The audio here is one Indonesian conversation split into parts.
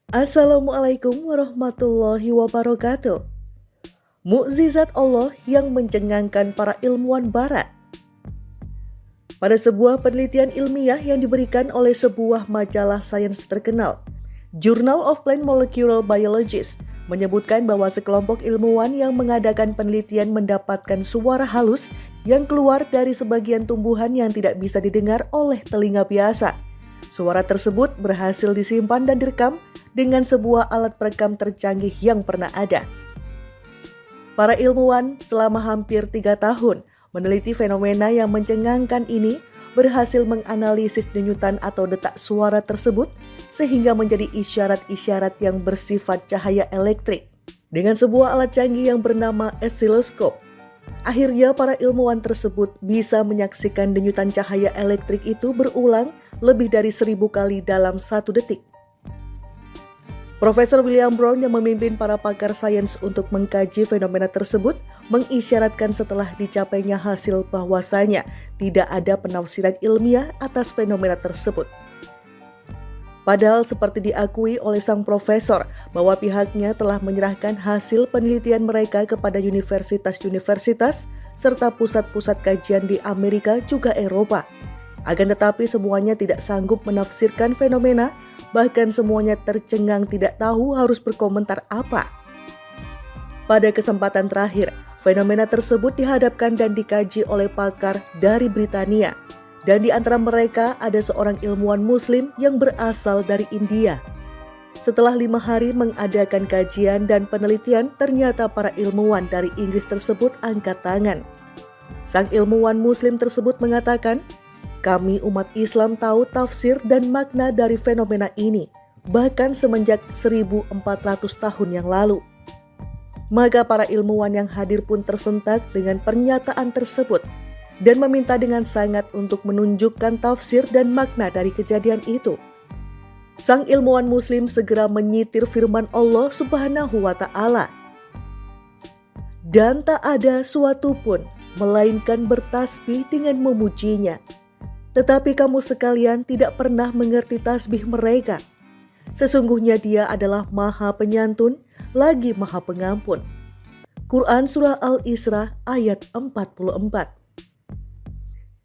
Assalamualaikum warahmatullahi wabarakatuh. Mukjizat Allah yang mencengangkan para ilmuwan barat. Pada sebuah penelitian ilmiah yang diberikan oleh sebuah majalah sains terkenal, Journal of Plant Molecular Biologists menyebutkan bahwa sekelompok ilmuwan yang mengadakan penelitian mendapatkan suara halus yang keluar dari sebagian tumbuhan yang tidak bisa didengar oleh telinga biasa. Suara tersebut berhasil disimpan dan direkam dengan sebuah alat perekam tercanggih yang pernah ada. Para ilmuwan selama hampir 3 tahun meneliti fenomena yang mencengangkan ini, berhasil menganalisis denyutan atau detak suara tersebut sehingga menjadi isyarat-isyarat yang bersifat cahaya elektrik dengan sebuah alat canggih yang bernama oscilloscope. Akhirnya para ilmuwan tersebut bisa menyaksikan denyutan cahaya elektrik itu berulang lebih dari 1000 kali dalam 1 detik. Profesor William Brown yang memimpin para pakar sains untuk mengkaji fenomena tersebut mengisyaratkan setelah dicapainya hasil bahwasanya tidak ada penafsiran ilmiah atas fenomena tersebut. Padahal seperti diakui oleh sang profesor bahwa pihaknya telah menyerahkan hasil penelitian mereka kepada universitas-universitas serta pusat-pusat kajian di Amerika juga Eropa. Akan tetapi semuanya tidak sanggup menafsirkan fenomena, bahkan semuanya tercengang tidak tahu harus berkomentar apa. Pada kesempatan terakhir, fenomena tersebut dihadapkan dan dikaji oleh pakar dari Britania. Dan di antara mereka ada seorang ilmuwan muslim yang berasal dari India. Setelah 5 hari mengadakan kajian dan penelitian, ternyata para ilmuwan dari Inggris tersebut angkat tangan. Sang ilmuwan muslim tersebut mengatakan, "Kami umat Islam tahu tafsir dan makna dari fenomena ini, bahkan semenjak 1400 tahun yang lalu." Maka para ilmuwan yang hadir pun tersentak dengan pernyataan tersebut dan meminta dengan sangat untuk menunjukkan tafsir dan makna dari kejadian itu. Sang ilmuwan muslim segera menyitir firman Allah Subhanahu wa Ta'ala, "Dan tak ada suatu pun melainkan bertasbih dengan memujinya. Tetapi kamu sekalian tidak pernah mengerti tasbih mereka. Sesungguhnya dia adalah Maha Penyantun, lagi Maha Pengampun." Quran Surah Al-Isra ayat 44.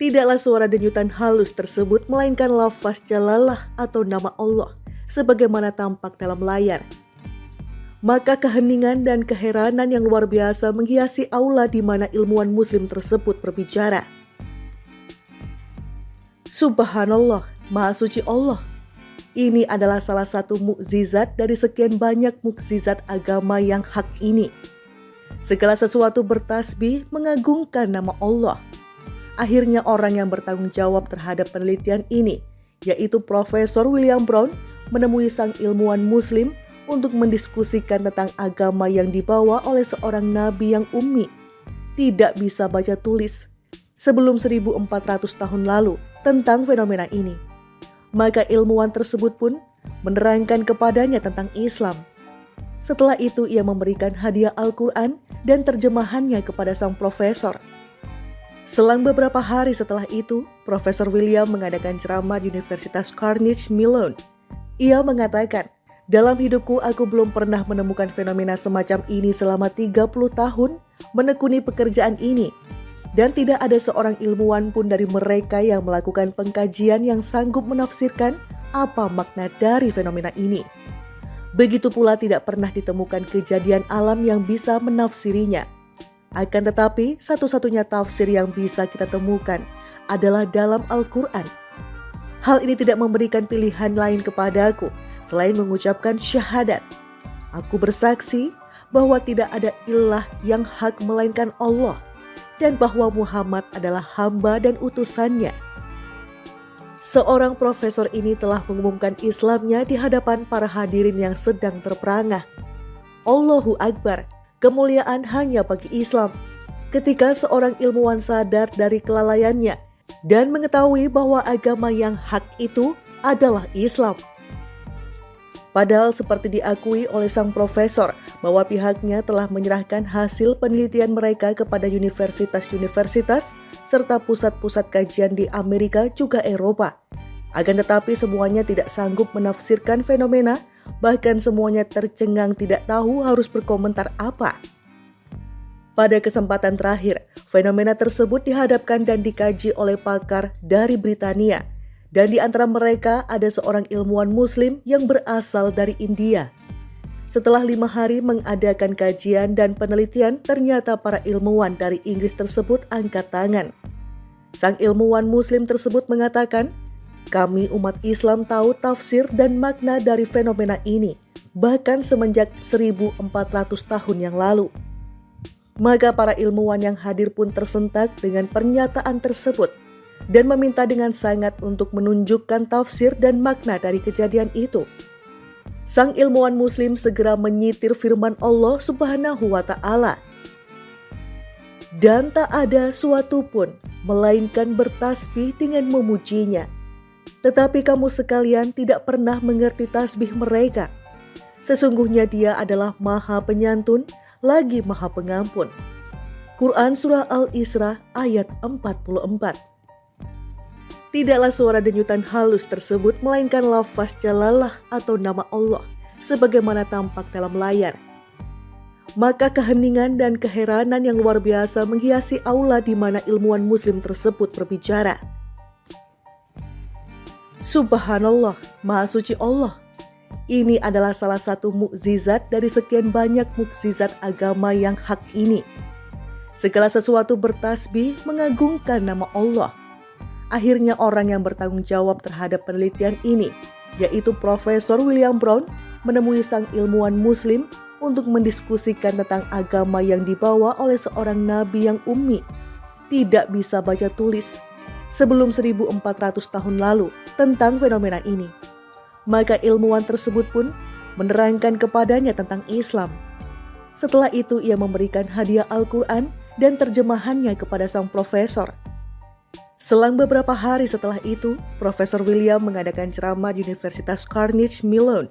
Tidaklah suara denyutan halus tersebut melainkan lafaz jalalah atau nama Allah sebagaimana tampak dalam layar. Maka keheningan dan keheranan yang luar biasa menghiasi aula di mana ilmuwan muslim tersebut berbicara. Subhanallah, Maha Suci Allah. Ini adalah salah satu mukjizat dari sekian banyak mukjizat agama yang hak ini. Segala sesuatu bertasbih mengagungkan nama Allah. Akhirnya orang yang bertanggung jawab terhadap penelitian ini, yaitu Profesor William Brown, menemui sang ilmuwan muslim untuk mendiskusikan tentang agama yang dibawa oleh seorang nabi yang ummi, tidak bisa baca tulis, sebelum 1400 tahun lalu tentang fenomena ini. Maka ilmuwan tersebut pun menerangkan kepadanya tentang Islam. Setelah itu ia memberikan hadiah Al-Quran dan terjemahannya kepada sang profesor. Selang beberapa hari setelah itu, Profesor William mengadakan ceramah di Universitas Carnegie Mellon. Ia mengatakan, "Dalam hidupku aku belum pernah menemukan fenomena semacam ini selama 30 tahun menekuni pekerjaan ini. Dan tidak ada seorang ilmuwan pun dari mereka yang melakukan pengkajian yang sanggup menafsirkan apa makna dari fenomena ini. Begitu pula tidak pernah ditemukan kejadian alam yang bisa menafsirinya. Akan tetapi, satu-satunya tafsir yang bisa kita temukan adalah dalam Al-Quran. Hal ini tidak memberikan pilihan lain kepadaku selain mengucapkan syahadat. Aku bersaksi bahwa tidak ada ilah yang hak melainkan Allah dan bahwa Muhammad adalah hamba dan utusannya." Seorang profesor ini telah mengumumkan Islamnya di hadapan para hadirin yang sedang terperangah. Allahu Akbar, kemuliaan hanya bagi Islam. Ketika seorang ilmuwan sadar dari kelalaiannya dan mengetahui bahwa agama yang hak itu adalah Islam. Padahal seperti diakui oleh sang profesor bahwa pihaknya telah menyerahkan hasil penelitian mereka kepada universitas-universitas serta pusat-pusat kajian di Amerika juga Eropa. Akan tetapi semuanya tidak sanggup menafsirkan fenomena, Bahkan semuanya tercengang tidak tahu harus berkomentar apa. Pada kesempatan terakhir, fenomena tersebut dihadapkan dan dikaji oleh pakar dari Britania. Dan di antara mereka ada seorang ilmuwan Muslim yang berasal dari India. Setelah 5 hari mengadakan kajian dan penelitian, ternyata para ilmuwan dari Inggris tersebut angkat tangan. Sang ilmuwan Muslim tersebut mengatakan, "Kami umat Islam tahu tafsir dan makna dari fenomena ini, bahkan semenjak 1400 tahun yang lalu." Maka para ilmuwan yang hadir pun tersentak dengan pernyataan tersebut dan meminta dengan sangat untuk menunjukkan tafsir dan makna dari kejadian itu. Sang ilmuwan Muslim segera menyitir firman Allah Subhanahu wa Ta'ala, "Dan tak ada suatu pun melainkan bertasbih dengan memujinya. Tetapi kamu sekalian tidak pernah mengerti tasbih mereka. Sesungguhnya Dia adalah Maha Penyantun lagi Maha Pengampun." Quran Surah Al-Isra ayat 44. Tidaklah suara denyutan halus tersebut melainkan lafaz jalalah atau nama Allah sebagaimana tampak dalam layar. Maka keheningan dan keheranan yang luar biasa menghiasi aula di mana ilmuwan Muslim tersebut berbicara. Subhanallah, Maha Suci Allah. Ini adalah salah satu mukjizat dari sekian banyak mukjizat agama yang hak ini. Segala sesuatu bertasbih mengagungkan nama Allah. Akhirnya orang yang bertanggung jawab terhadap penelitian ini, yaitu Profesor William Brown, menemui sang ilmuwan Muslim untuk mendiskusikan tentang agama yang dibawa oleh seorang nabi yang ummi, tidak bisa baca tulis, sebelum 1400 tahun lalu tentang fenomena ini. Maka ilmuwan tersebut pun menerangkan kepadanya tentang Islam. Setelah itu ia memberikan hadiah Al-Quran dan terjemahannya kepada sang profesor. Selang beberapa hari setelah itu, Profesor William mengadakan ceramah di Universitas Carnegie Mellon.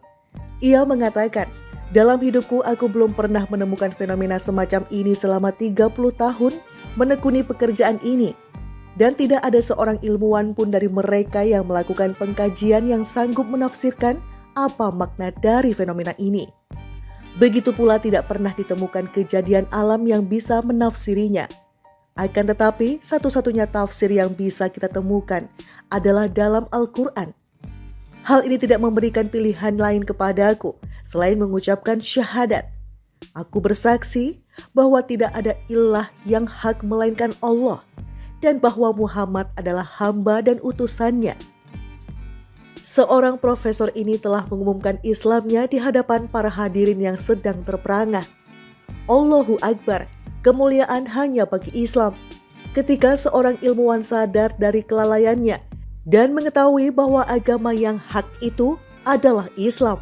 Ia mengatakan, "Dalam hidupku aku belum pernah menemukan fenomena semacam ini selama 30 tahun menekuni pekerjaan ini. Dan tidak ada seorang ilmuwan pun dari mereka yang melakukan pengkajian yang sanggup menafsirkan apa makna dari fenomena ini. Begitu pula tidak pernah ditemukan kejadian alam yang bisa menafsirinya. Akan tetapi, satu-satunya tafsir yang bisa kita temukan adalah dalam Al-Quran. Hal ini tidak memberikan pilihan lain kepadaku selain mengucapkan syahadat. Aku bersaksi bahwa tidak ada ilah yang hak melainkan Allah dan bahwa Muhammad adalah hamba dan utusannya." Seorang profesor ini telah mengumumkan Islamnya di hadapan para hadirin yang sedang terperangah. Allahu Akbar. Kemuliaan hanya bagi Islam. Ketika seorang ilmuwan sadar dari kelalaiannya dan mengetahui bahwa agama yang hak itu adalah Islam,